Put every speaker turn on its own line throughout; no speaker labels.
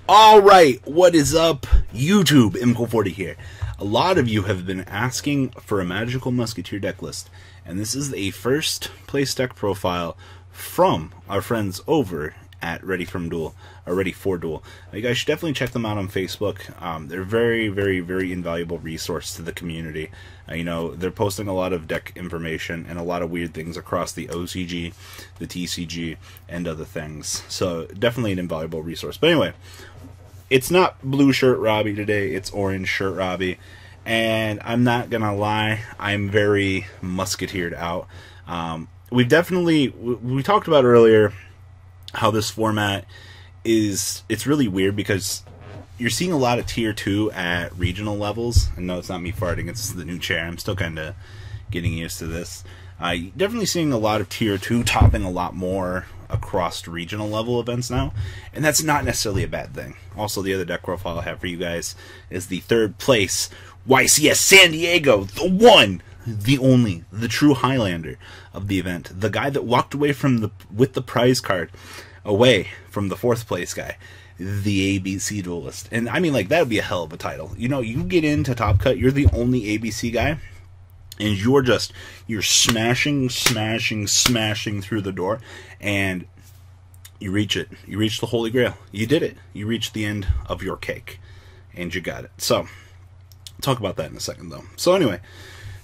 Alright, what is up, YouTube? MCO40 here. A lot of you have been asking for a magical Musketeer deck list, and this is a first place deck profile from our friends over at Ready for Duel. You guys should definitely check them out on Facebook. They're very invaluable resource to the community. They're posting a lot of deck information and a lot of weird things across the OCG, the TCG, and other things. So definitely an invaluable resource. But anyway, it's not blue shirt Robbie today, it's orange shirt Robbie. And I'm not gonna lie, I'm very musketeered out. We talked about earlier how this format it's really weird because you're seeing a lot of tier 2 at regional levels. And no, it's not me farting, it's the new chair. I'm still kind of getting used to this. Definitely seeing a lot of tier 2 topping a lot more across regional level events now, and that's not necessarily a bad thing. Also, the other deck profile I have for you guys is the third place YCS San Diego, the one, the only, the true Highlander of the event, the guy that walked away with the prize card away from the fourth place guy, the ABC duelist. And I mean, like, that would be a hell of a title. You get into Top Cut, you're the only ABC guy, and you're smashing through the door, and you reach it. You reach the Holy Grail. You did it. You reached the end of your cake, and you got it. So, I'll talk about that in a second, though. So anyway,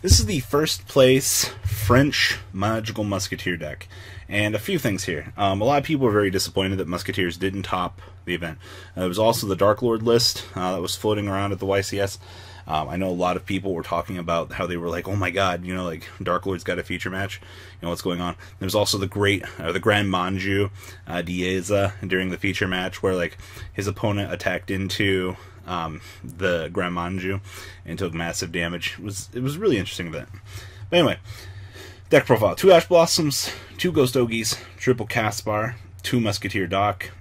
this is the first place French Magical Musketeer deck. And a few things here. A lot of people were very disappointed that Musketeers didn't top the event. There was also the Dark Lord list that was floating around at the YCS. I know a lot of people were talking about how they were like, oh my god, like Dark Lord's got a feature match. What's going on? There's also the Grand Manju Dieza during the feature match where like his opponent attacked into the Grand Manju and took massive damage. It was a really interesting event. But anyway, deck profile: 2 Ash Blossoms, 2 Ghost Ogies, triple Caspar, 2 Musketeer Doc,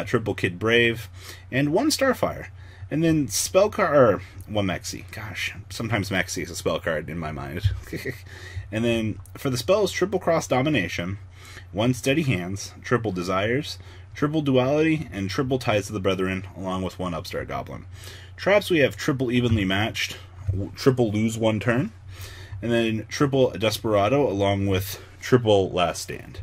triple Kid Brave, and 1 Starfire. And then spell card, or 1 Maxi. Gosh, sometimes Maxi is a spell card in my mind. And then for the spells, triple Cross Domination, 1 Steady Hands, triple Desires, triple Duality, and triple Ties to the Brethren, along with 1 Upstart Goblin. Traps, we have triple Evenly Matched, triple Lose 1 Turn, and then triple Desperado, along with triple Last Stand.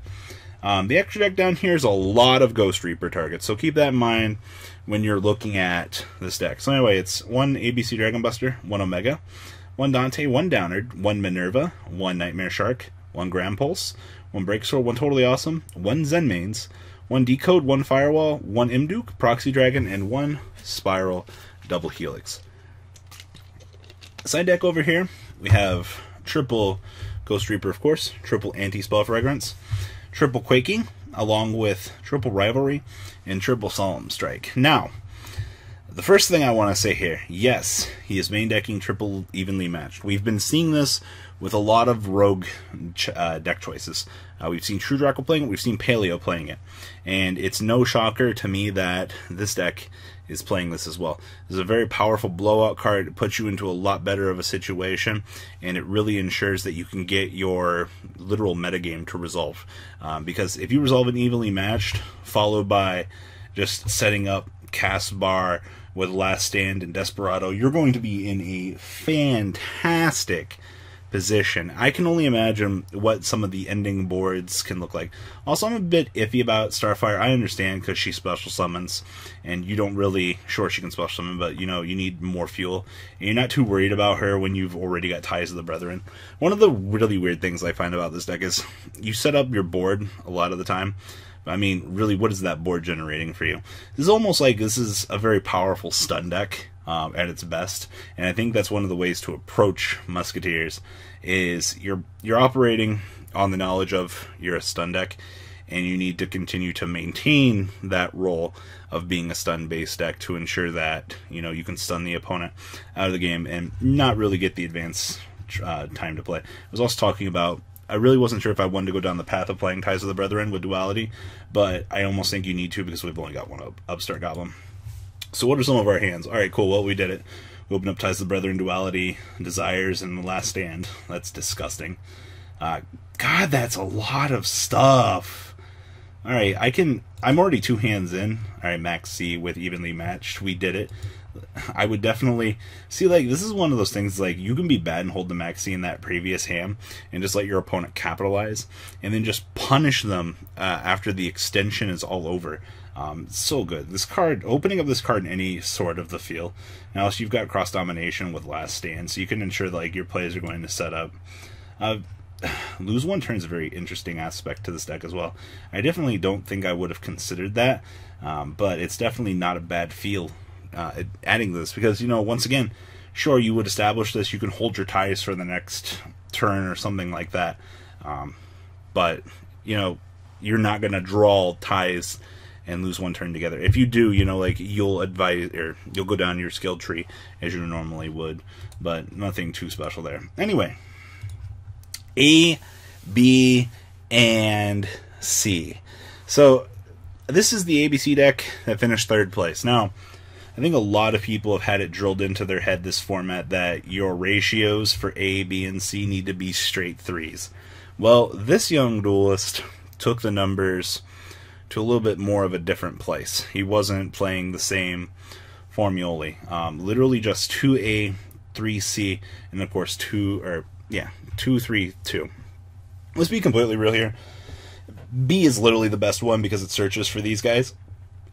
The extra deck down here is a lot of Ghost Reaper targets, so keep that in mind when you're looking at this deck. So anyway, it's 1 ABC Dragon Buster, 1 Omega, 1 Dante, 1 Downard, 1 Minerva, 1 Nightmare Shark, 1 Grand Pulse, 1 Break Sword, 1 Totally Awesome, 1 Zen Mains, 1 Decode, 1 Firewall, 1 Imduke, Proxy Dragon, and 1 Spiral Double Helix. Side deck over here, we have triple Ghost Reaper, of course, triple Anti-Spell Fragrance, triple Quaking, along with triple Rivalry, and triple Solemn Strike. Now, the first thing I want to say here, yes, he is main decking triple Evenly Matched. We've been seeing this with a lot of rogue deck choices. We've seen True Draco playing it, we've seen Paleo playing it, and it's no shocker to me that this deck is playing this as well. This is a very powerful blowout card. It puts you into a lot better of a situation, and it really ensures that you can get your literal metagame to resolve. Because if you resolve an Evenly Matched, followed by just setting up Caspar with Last Stand and Desperado, you're going to be in a fantastic position. I can only imagine what some of the ending boards can look like. Also, I'm a bit iffy about Starfire. I understand because she special summons, and you don't really... Sure, she can special summon, but, you need more fuel. And you're not too worried about her when you've already got Ties of the Brethren. One of the really weird things I find about this deck is you set up your board a lot of the time. I mean, really, what is that board generating for you? This is almost like this is a very powerful stun deck at its best, and I think that's one of the ways to approach Musketeers is you're operating on the knowledge of you're a stun deck, and you need to continue to maintain that role of being a stun-based deck to ensure that you can stun the opponent out of the game and not really get the advance time to play. I was also talking about, I really wasn't sure if I wanted to go down the path of playing Ties of the Brethren with Duality, but I almost think you need to because we've only got 1 Upstart Goblin. So what are some of our hands? Alright, cool, well, we did it. We opened up Ties of the Brethren, Duality, Desires, and the Last Stand. That's disgusting. God, that's a lot of stuff. Alright, I'm already 2 hands in. Alright, max C with evenly matched. We did it. I would definitely see, like, this is one of those things, like, you can be bad and hold the max C in that previous hand and just let your opponent capitalize and then just punish them after the extension is all over. So good. This card, opening up this card in any sort of the field. Now, you've got cross domination with last stand, so you can ensure that, like, your players are going to set up. Lose one turn is a very interesting aspect to this deck as well. I definitely don't think I would have considered that, but it's definitely not a bad feel adding this, because, you know, once again, sure, you would establish this, you can hold your ties for the next turn or something like that, but, you know, you're not going to draw ties and lose one turn together. If you do, you know, like, you'll advise, or you'll go down your skill tree as you normally would, but nothing too special there. Anyway, A, B, and C. So this is the ABC deck that finished 3rd place. Now, I think a lot of people have had it drilled into their head, this format, that your ratios for A, B, and C need to be straight 3s. Well, this young duelist took the numbers to a little bit more of a different place. He wasn't playing the same formulae. Literally just 2A, 3C, and of course 2, 3, 2. Let's be completely real here. B is literally the best one because it searches for these guys,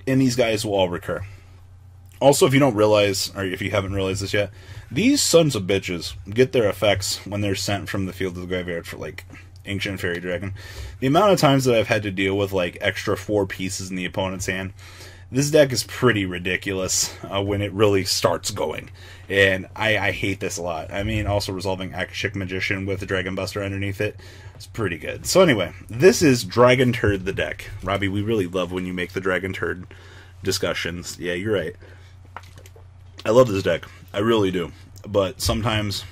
and these guys will all recur. Also, if you don't realize, or if you haven't realized this yet, these sons of bitches get their effects when they're sent from the field to the graveyard for, like, Ancient Fairy Dragon. The amount of times that I've had to deal with, like, extra 4 pieces in the opponent's hand, this deck is pretty ridiculous when it really starts going. And I hate this a lot. I mean, also resolving Akashic Magician with the Dragon Buster underneath it, it's pretty good. So anyway, this is Dragon Turd the deck. Robbie, we really love when you make the Dragon Turd discussions. Yeah, you're right. I love this deck. I really do. But sometimes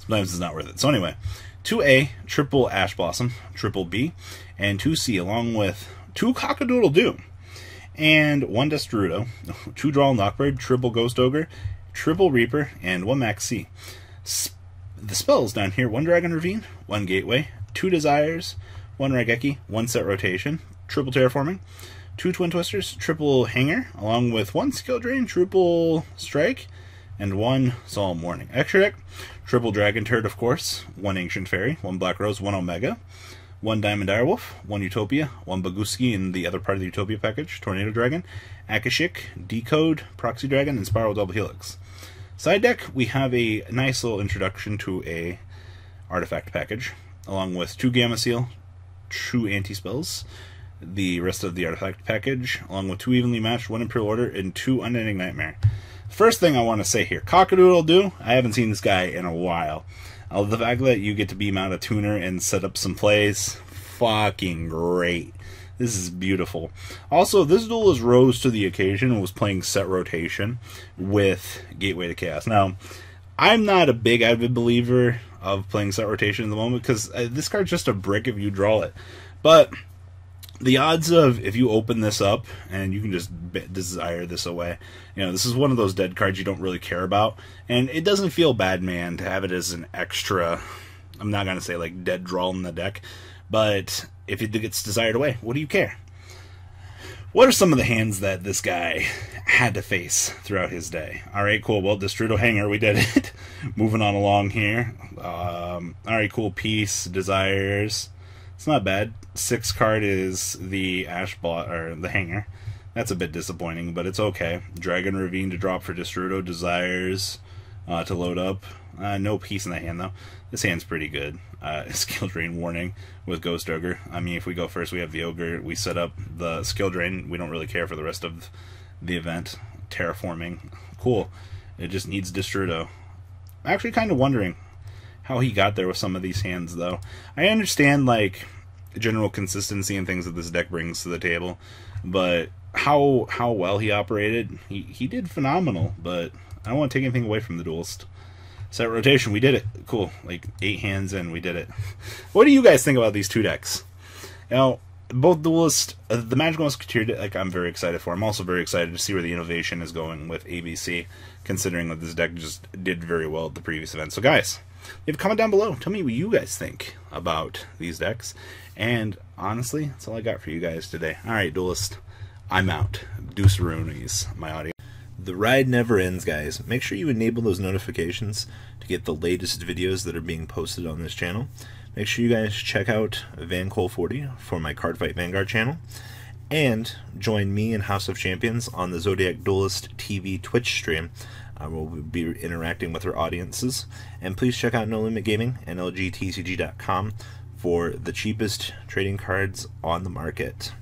it's not worth it. So anyway, 2A, triple Ash Blossom, triple B, and 2C, along with 2 Cock-a-Doodle-Doo, and 1 Destrudo, 2 Draw Knockbird, triple Ghost Ogre, triple Reaper, and 1 Max C. The spells down here: 1 Dragon Ravine, 1 Gateway, 2 Desires, 1 Raigeki, 1 Set Rotation, triple Terraforming, 2 Twin Twisters, triple Hanger, along with 1 Skill Drain, triple Strike, and 1 Solemn Warning. Extra deck: triple Dragon Turd, of course, 1 Ancient Fairy, 1 Black Rose, 1 Omega, 1 Diamond Direwolf, 1 Utopia, 1 Baguski in the other part of the Utopia package, Tornado Dragon, Akashic, Decode, Proxy Dragon, and Spiral Double Helix. Side deck, we have a nice little introduction to a artifact package, along with 2 Gamma Seal, 2 anti-spells, the rest of the artifact package, along with 2 evenly matched, 1 Imperial Order, and 2 Unending Nightmare. First thing I want to say here, Cock-a-Doodle-Doo, I haven't seen this guy in a while. The fact that you get to beam out a tuner and set up some plays, fucking great. This is beautiful. Also, this duelist rose to the occasion and was playing Set Rotation with Gateway to Chaos. Now, I'm not a big avid believer of playing Set Rotation at the moment, because this card's just a brick if you draw it. But the odds of, if you open this up, and you can just desire this away, you know, this is one of those dead cards you don't really care about, and it doesn't feel bad, man, to have it as an extra, I'm not going to say, like, dead draw in the deck, but if it gets desired away, what do you care? What are some of the hands that this guy had to face throughout his day? Alright, cool, well, Destrudo Hanger, we did it. Moving on along here. Alright, cool, Peace, Desires. It's not bad. 6th card is the the Hanger. That's a bit disappointing, but it's okay. Dragon Ravine to drop for Destrudo, Desires to load up. No Peace in the hand, though. This hand's pretty good. Skill Drain Warning with Ghost Ogre. I mean, if we go first, we have the Ogre. We set up the Skill Drain. We don't really care for the rest of the event. Terraforming. Cool. It just needs Destrudo. I'm actually kind of wondering how he got there with some of these hands, though. I understand, like, general consistency and things that this deck brings to the table, but how well he operated, he did phenomenal, but I don't want to take anything away from the duelist. Set Rotation, we did it. Cool. Like, 8 hands in, we did it. What do you guys think about these 2 decks? You know, both duelist, the Magical Musketeer deck, I'm very excited for. I'm also very excited to see where the innovation is going with ABC, considering that this deck just did very well at the previous event. So guys, leave a comment down below. Tell me what you guys think about these decks. And honestly, that's all I got for you guys today. Alright, Duelist, I'm out. Deuceroonies, my audience. The ride never ends, guys. Make sure you enable those notifications to get the latest videos that are being posted on this channel. Make sure you guys check out VanCole40 for my Cardfight Vanguard channel. And join me and House of Champions on the Zodiac Duelist TV Twitch stream. We'll be interacting with our audiences. And please check out No Limit Gaming and LGTCG.com for the cheapest trading cards on the market.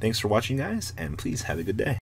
Thanks for watching, guys, and please have a good day.